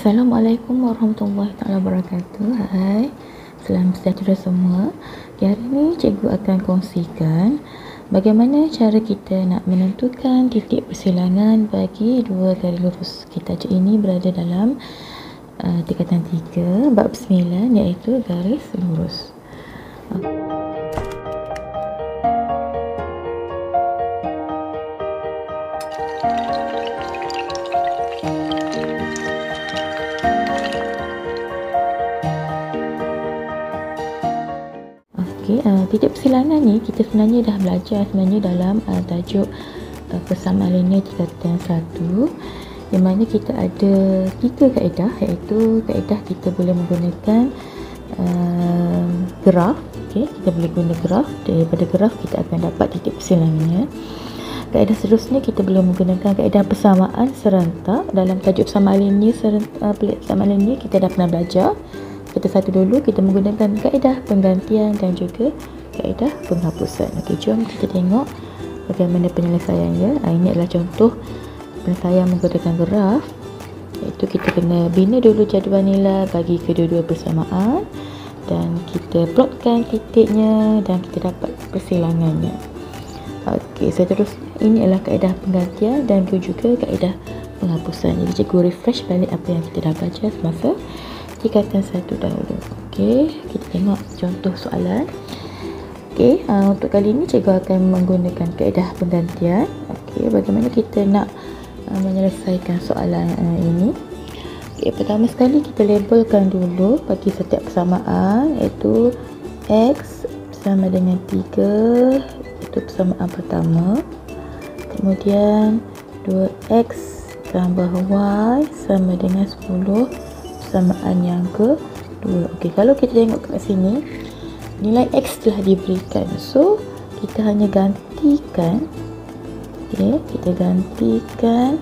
Assalamualaikum warahmatullahi taala wabarakatuh. Hai, salam sejahtera semua. Hari ini cikgu akan kongsikan bagaimana cara kita nak menentukan titik persilangan bagi dua garis lurus. Kita ini berada dalam tingkatan 3 bab 9 iaitu garis lurus. Titik persilangan ni kita sebenarnya dah belajar dalam tajuk persamaan linear tingkatan 1, yang mana kita ada 3 kaedah, iaitu kaedah kita boleh menggunakan graf. Kita boleh guna graf. Daripada graf kita akan dapat titik persilangannya. Kaedah seterusnya kita boleh menggunakan kaedah persamaan serentak. Dalam tajuk persamaan linear persamaan linear kita dah pernah belajar. Kita satu dulu, kita menggunakan kaedah penggantian dan juga kaedah penghapusan. Jom kita tengok bagaimana penyelesaiannya. Ini adalah contoh penyelesaian menggunakan graf, iaitu kita kena bina dulu jadual nilai bagi kedua-dua persamaan dan kita plotkan titiknya dan kita dapat persilangannya. Seterusnya ini adalah kaedah penggantian dan juga kaedah penghapusan. Jadi cikgu refresh balik apa yang kita dah baca semasa tingkatan 1 dahulu. Kita tengok contoh soalan. Untuk kali ini cikgu akan menggunakan kaedah penggantian. Bagaimana kita nak menyelesaikan soalan ini. Pertama sekali kita labelkan dulu bagi setiap persamaan, iaitu X sama dengan 3, itu persamaan pertama. Kemudian 2X tambah Y sama dengan 10, persamaan yang kedua. Kalau kita tengok kat sini, nilai X telah diberikan, so kita hanya gantikan. Kita gantikan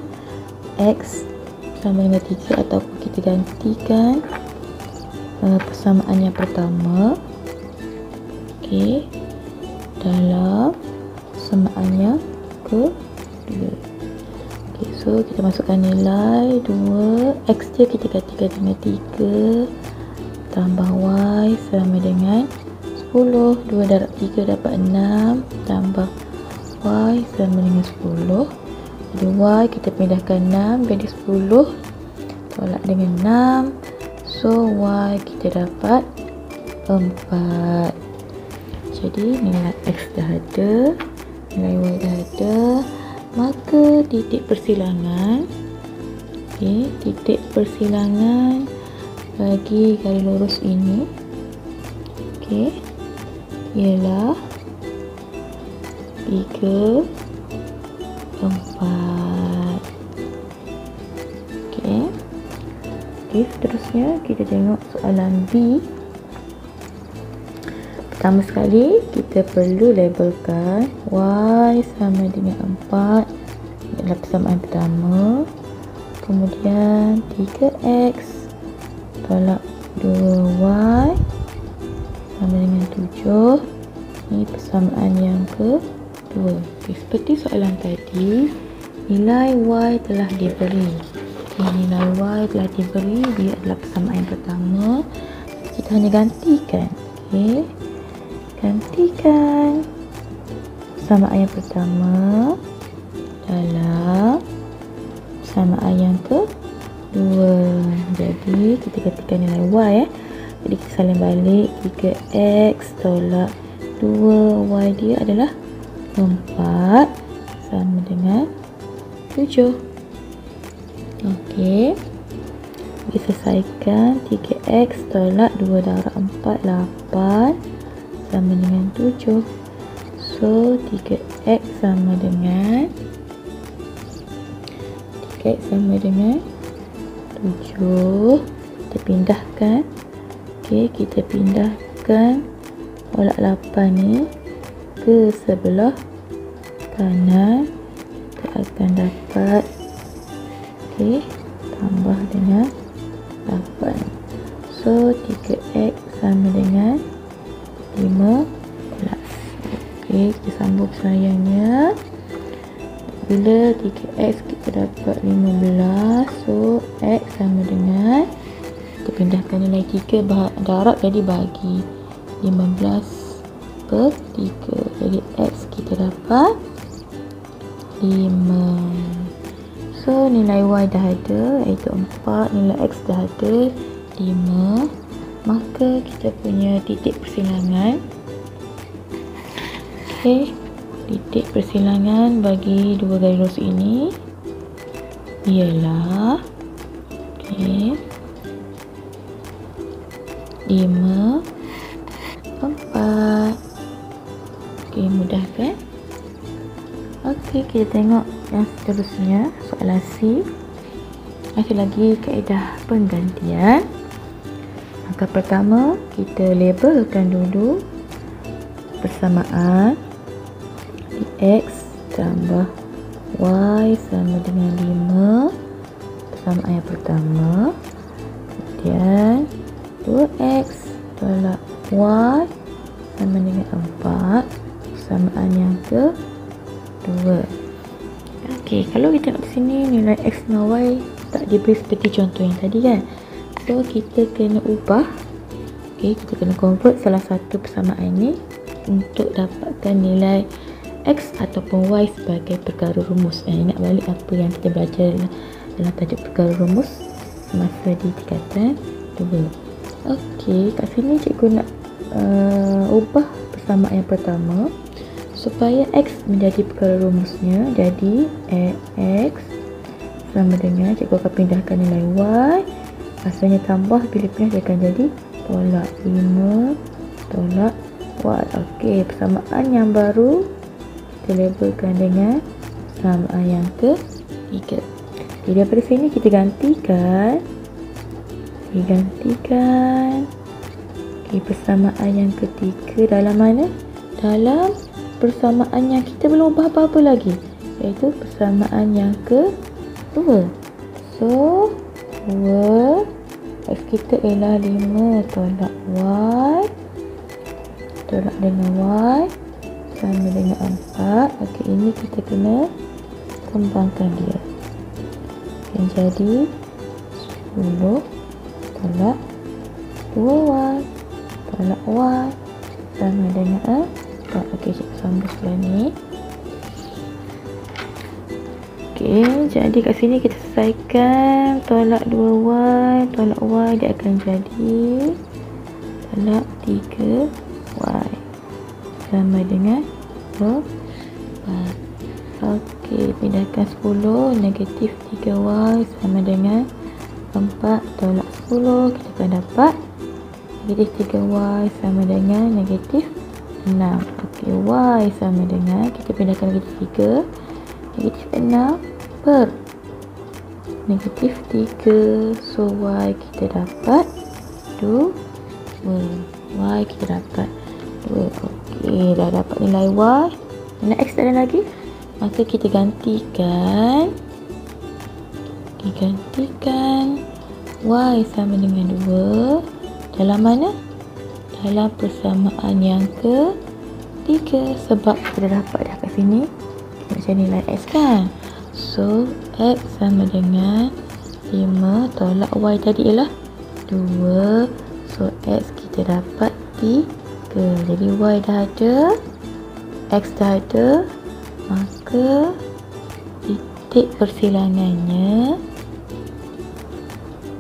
X sama dengan 3, ataupun kita gantikan persamaan yang pertama dalam persamaan yang kedua. So kita masukkan nilai 2, X dia kita gantikan dengan 3 tambah Y sama dengan 10. 2 darab 3 dapat 6 tambah Y sama dengan 10. Jadi Y kita pindahkan 6 jadi 10, tolak dengan 6, so Y kita dapat 4. Jadi nilai X dah ada, nilai Y dah ada, maka titik persilangan titik persilangan bagi garis lurus ini ialah 3, 4. Seterusnya kita tengok soalan B. Pertama sekali kita perlu labelkan Y sama dengan 4, adalah persamaan pertama. Kemudian 3X tolak 2Y sama dengan 7, ini persamaan yang kedua. Seperti soalan tadi, nilai Y telah diberi. Nilai Y telah diberi, dia adalah persamaan yang pertama. Kita hanya gantikan. Gantikan persamaan yang pertama dalam persamaan yang kedua. Jadi kita gantikan nilai Y. Jadi kita salin balik, 3X tolak 2Y dia adalah 4 sama dengan 7. Kita selesaikan. 3X tolak 2 darab 4, 8 sama dengan 7. So 3X sama dengan 7. Kita pindahkan. Kita pindahkan tolak 8 ni ke sebelah kanan. Kita akan dapat tambah dengan 8. So 3X sama dengan 15. Kita sambung sayangnya. Bila 3X kita dapat 15, so X sama dengan pindahkan nilai 3 darab jadi bagi 15/3. Jadi X kita dapat 5. So nilai Y dah ada, iaitu 4. Nilai X dah ada 5. Maka kita punya titik persilangan, titik persilangan bagi dua garis lurus ini ialah 5, 4. Mudah kan? Kita tengok yang seterusnya, soalan C. Masih lagi kaedah penggantian. Langkah pertama, kita labelkan dulu persamaan X tambah Y sama dengan 5, persamaan yang pertama. Kemudian 2X tolak Y sama dengan 4, persamaan yang kedua. Kalau kita tengok di sini, nilai X dan Y tak diberi seperti contoh yang tadi kan. So kita kena ubah. Kita kena convert salah satu persamaan ini untuk dapatkan nilai X ataupun Y sebagai perkara rumus. Ingat balik apa yang kita belajar dalam tajuk perkara rumus semasa di tingkatan 2. Kat sini cikgu nak ubah persamaan yang pertama supaya X menjadi perkara rumusnya. Jadi X sama dengan, cikgu akan pindahkan nilai Y. Asalnya tambah, bila pindah dia akan jadi tolak 5 tolak Y. Persamaan yang baru kita labelkan dengan persamaan yang ketiga. Jadi daripada sini kita gantikan persamaan yang ketiga dalam mana? Dalam persamaan yang kita belum ubah apa-apa lagi, iaitu persamaan yang kedua. So 2 X kita ialah 5 tolak Y tolak dengan Y sama dengan 4. Ini kita kena kembangkan dia. Yang jadi 10 tolak 2Y tolak Y sama dengan 4. Cikgu sambung sebelah ni. Jadi kat sini kita selesaikan. Tolak 2Y tolak Y, dia akan jadi tolak 3Y sama dengan 4. Pindahkan 10. Negatif 3Y sama dengan 4 tolak 10. Kita akan dapat negatif 3Y sama dengan negatif 6. Y sama dengan, kita pindahkan negatif 3, negatif 6 per negatif 3. So Y kita dapat 2. Y kita dapat 2. Dah dapat nilai Y. Nilai X tak ada lagi, maka kita gantikan Y sama dengan 2 dalam mana? Dalam persamaan yang ketiga. Sebab kita dapat dah kat sini macam nilai X kan. So X sama dengan 5 tolak Y tadi ialah 2. So X kita dapat 3. Jadi Y dah ada, X dah ada, maka titik persilangannya,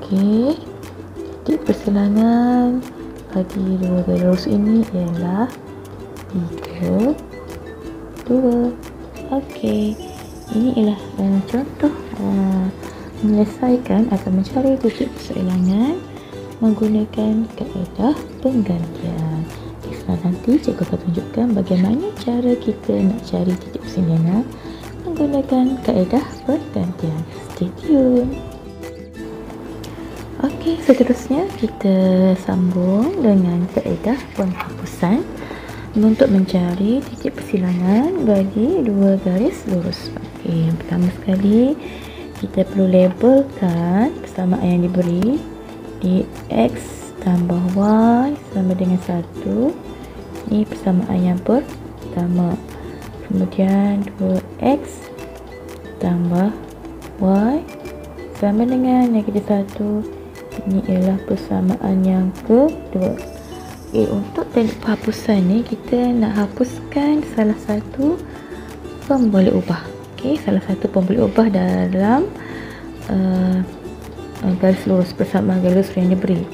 titik persilangan bagi dua garis lurus ini ialah 3, 2. Ini ialah contoh menyelesaikan atau mencari titik persilangan menggunakan kaedah penggantian. Nanti cikgu akan tunjukkan bagaimana cara kita nak cari titik persilangan menggunakan kaedah penggantian. Stay tune. Seterusnya kita sambung dengan kaedah penghapusan untuk mencari titik persilangan bagi dua garis lurus. Yang pertama sekali, kita perlu labelkan persamaan yang diberi di X tambah Y sama dengan 1. Ini persamaan yang pertama. Kemudian 2X tambah Y sama dengan negatif 1. Ini ialah persamaan yang kedua. Untuk teknik penghapusan ni, kita nak hapuskan salah satu pemboleh ubah. Salah satu pemboleh ubah dalam garis lurus, persamaan garis lurus yang diberi.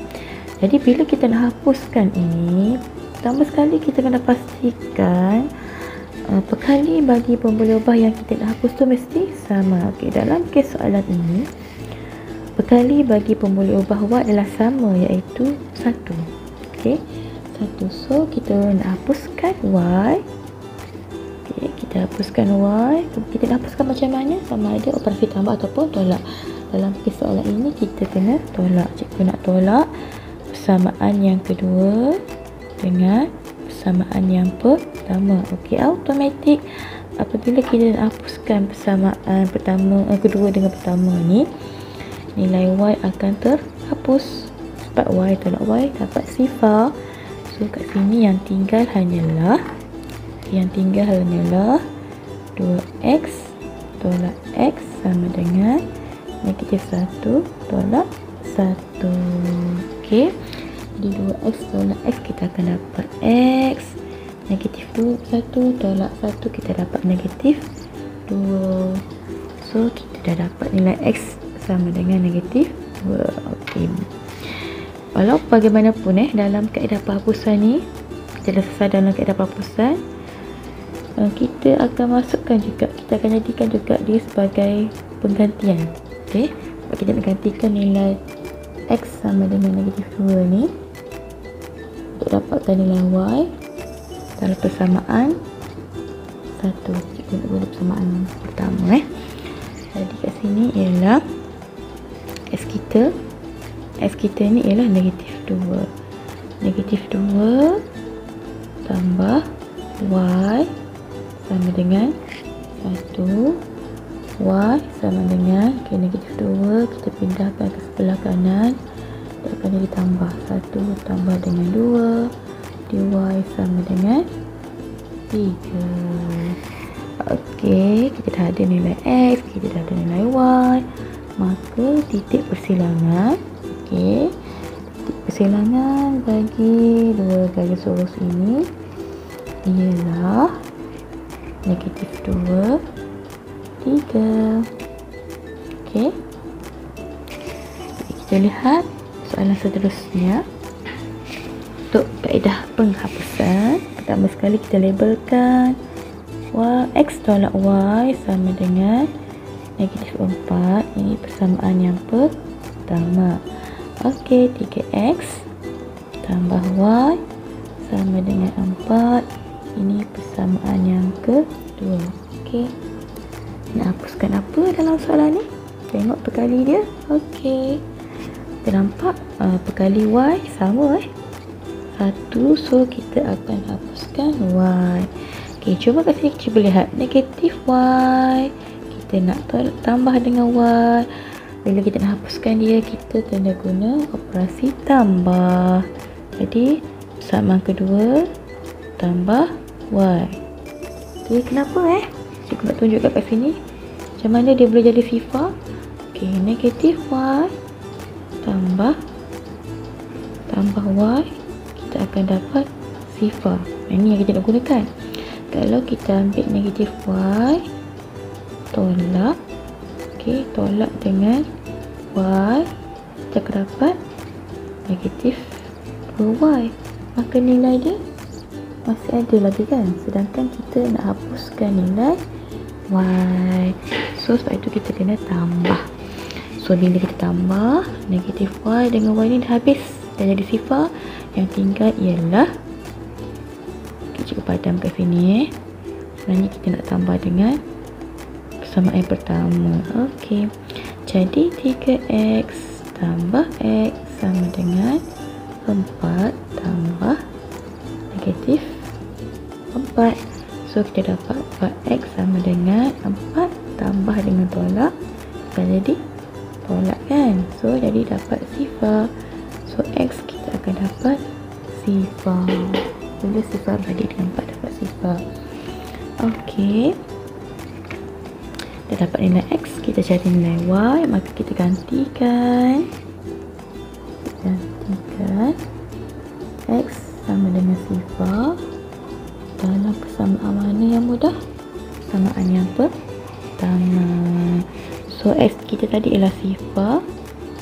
Jadi bila kita nak hapuskan ini, pertama sekali kita kena pastikan perkali bagi pemboleh ubah yang kita nak hapus tu mesti sama. Dalam kes soalan ini, perkali bagi pemboleh ubah Y adalah sama, iaitu 1. 1. So kita nak hapuskan Y. Kita hapuskan Y. Kita nak hapuskan macam mana? Sama ada operasi tambah ataupun tolak. Dalam kes soalan ini kita kena tolak. Cikgu nak tolak persamaan yang kedua dengan persamaan yang pertama. Automatik apabila kita nak hapuskan persamaan kedua dengan pertama ni, nilai Y akan terhapus. Sebab Y tolak Y dapat sifar. So kat sini yang tinggal hanyalah 2x tolak x sama dengan negatif 1 tolak 1. Jadi 2x tolak x kita akan dapat x. Negatif 1 tolak 1 kita dapat negatif 2. So kita dah dapat nilai x sama dengan negatif 2. Walau bagaimanapun dalam kaedah penghapusan ni, kita dah selesai dalam kaedah penghapusan, kita akan masukkan juga, kita akan jadikan juga dia sebagai penggantian. Kita nak gantikan nilai x sama dengan negatif 2 ni untuk dapatkan nilai y dalam persamaan 1. Kita nak guna persamaan pertama. Jadi kat sini ialah x kita ni ialah negatif 2. Negatif 2 tambah y sama dengan 1. Y sama dengan negatif 2 kita pindahkan ke sebelah kanan, dia akan jadi tambah 1 tambah dengan 2, dy sama dengan 3. Kita dah ada nilai x, kita dah ada nilai y, maka titik persilangan titik persilangan bagi dua garis lurus ini ialah negatif 2, 3. Kita lihat soalan seterusnya. Untuk kaedah penghapusan, pertama sekali kita labelkan x tolak y sama dengan negatif 4. Ini persamaan yang pertama. 3x tambah y sama dengan 4. Ini persamaan yang kedua. Nak hapuskan apa dalam soalan ni? Tengok perkali dia. Kita nampak perkali y sama 1. So kita akan hapuskan y. Cuba kat sini kita cuba lihat negatif y. Kita nak tambah dengan y. Bila kita nak hapuskan dia, kita kena guna operasi tambah. Jadi persamaan kedua tambah y. Kenapa cikgu nak tunjuk kat sini macam mana dia boleh jadi sifar. Negatif y tambah y, kita akan dapat sifar. Ini yang kita nak gunakan. Kalau kita ambil negatif y tolak, tolak dengan y, kita akan dapat negatif 2y. Maka nilai dia masih ada lagi kan, sedangkan kita nak hapuskan nilai y. So sebab itu kita kena tambah. So bila kita tambah negatif y dengan y ni dah habis, dah jadi sifar. Yang tinggal ialah cikgu padam kat sini. Sebenarnya kita nak tambah dengan persamaan yang pertama. Jadi 3x tambah x sama dengan 4 tambah negatif 4. So kita dapat 4x sama dengan 4 tambah dengan tolak akan jadi tolak kan. So jadi dapat sifar. So x kita akan dapat sifar. Bila sifar bagi dengan 4 dapat sifar. Kita dapat nilai x, kita cari nilai y, maka kita gantikan tadi ialah sifar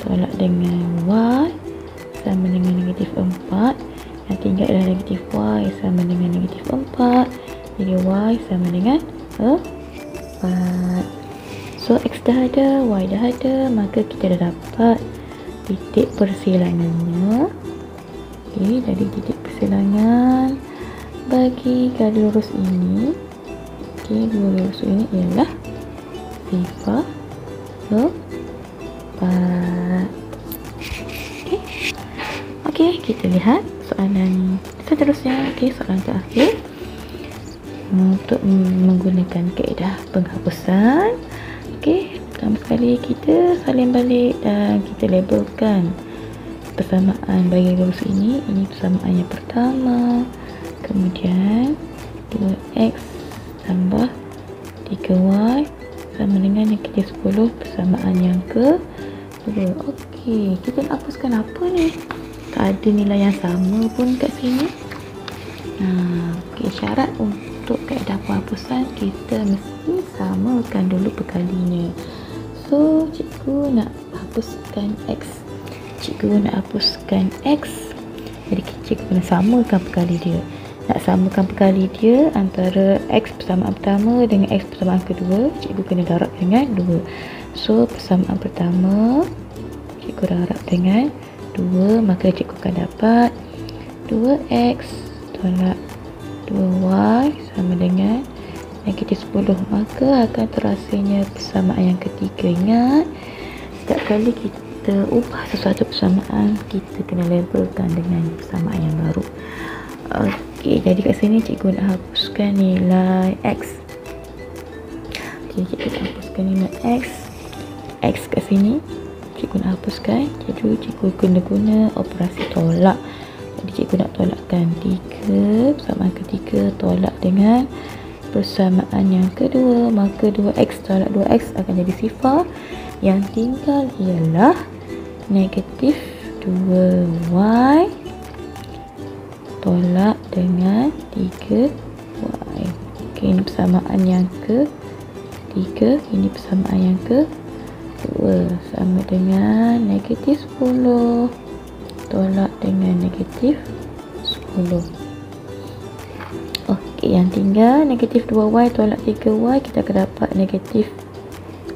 tolak dengan y sama dengan negatif 4. Yang tinggal ialah negatif y sama dengan negatif 4. Jadi y sama dengan 4. So x dah ada, y dah ada, maka kita dah dapat titik persilangannya. Okey, jadi titik persilangan bagi garis lurus ini. Okey, dua garis lurus ini ialah sifar 4. Okey. Okey, kita lihat soalan seterusnya. Okey, soalan terakhir. Untuk menggunakan kaedah penghapusan. Okey, pertama sekali kita salin balik dan kita labelkan persamaan bagi garis ini. Ini persamaan yang pertama. Kemudian 2x tambah 3y sama dengan negatif 10, persamaan yang kedua. Okey, kita nak hapuskan apa ni? Tak ada nilai yang sama pun kat sini. Okey, syarat untuk kaedah penghapusan kita mesti samakan dulu perkalinya. So, cikgu nak hapuskan x. Cikgu nak hapuskan x. Jadi cikgu kena samakan perkali dia. Nak samakan perkali dia antara x persamaan pertama dengan x persamaan kedua, cikgu kena darab dengan 2. So, persamaan pertama cikgu darab dengan 2, maka cikgu akan dapat 2x tolak 2y sama dengan negatif 10. Maka akan terasanya persamaan yang ketiga. Ingat, setiap kali kita ubah sesuatu persamaan, kita kena labelkan dengan persamaan yang baru. Okey, jadi kat sini cikgu nak hapuskan nilai x. Okey, cikgu nak hapuskan nilai x. X kat sini cikgu nak hapuskan. Jadi cikgu kena guna operasi tolak. Jadi cikgu nak tolakkan 3, persamaan ketiga tolak dengan persamaan yang kedua. Maka 2x tolak 2x akan jadi sifar. Yang tinggal ialah negatif 2y tolak dengan 3y. Okey, ini persamaan yang ketiga. Ini persamaan yang kedua. Sama dengan negatif 10 tolak dengan negatif 10. Okey, yang tinggal negatif 2y tolak 3y, kita akan dapat negatif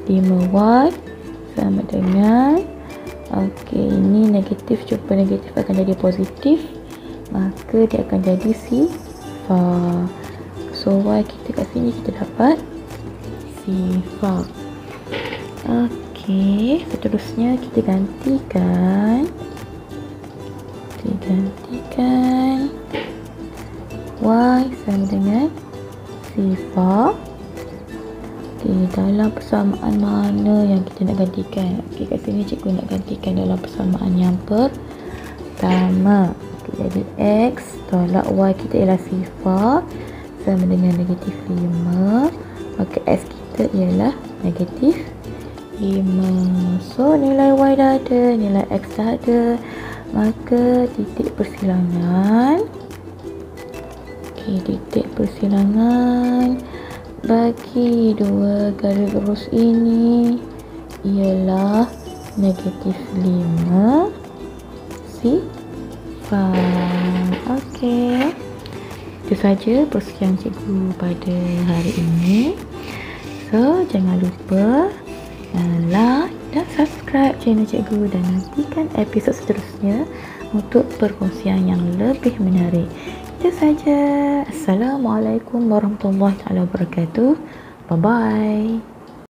5y sama dengan, okey, ini negatif jumpa negatif akan jadi positif, maka dia akan jadi sifar. So y kita kat sini kita dapat sifar. Okey, seterusnya kita gantikan y sama dengan sifar. Okey, dalam persamaan mana yang kita nak gantikan? Okey, kat sini cikgu nak gantikan dalam persamaan yang pertama. Okey, jadi x tolak y kita ialah sifar sama dengan negatif 5. Maka x kita ialah negatif 5. So, nilai y dah ada, nilai x dah ada. Maka titik persilangan, okey, titik persilangan bagi dua garis lurus ini ialah negatif 5 sifar. Okey, itu saja perkongsian cikgu pada hari ini. So, jangan lupa like dan subscribe channel cikgu dan nantikan episod seterusnya untuk perkongsian yang lebih menarik. Itu saja. Assalamualaikum warahmatullahi wabarakatuh. Bye bye.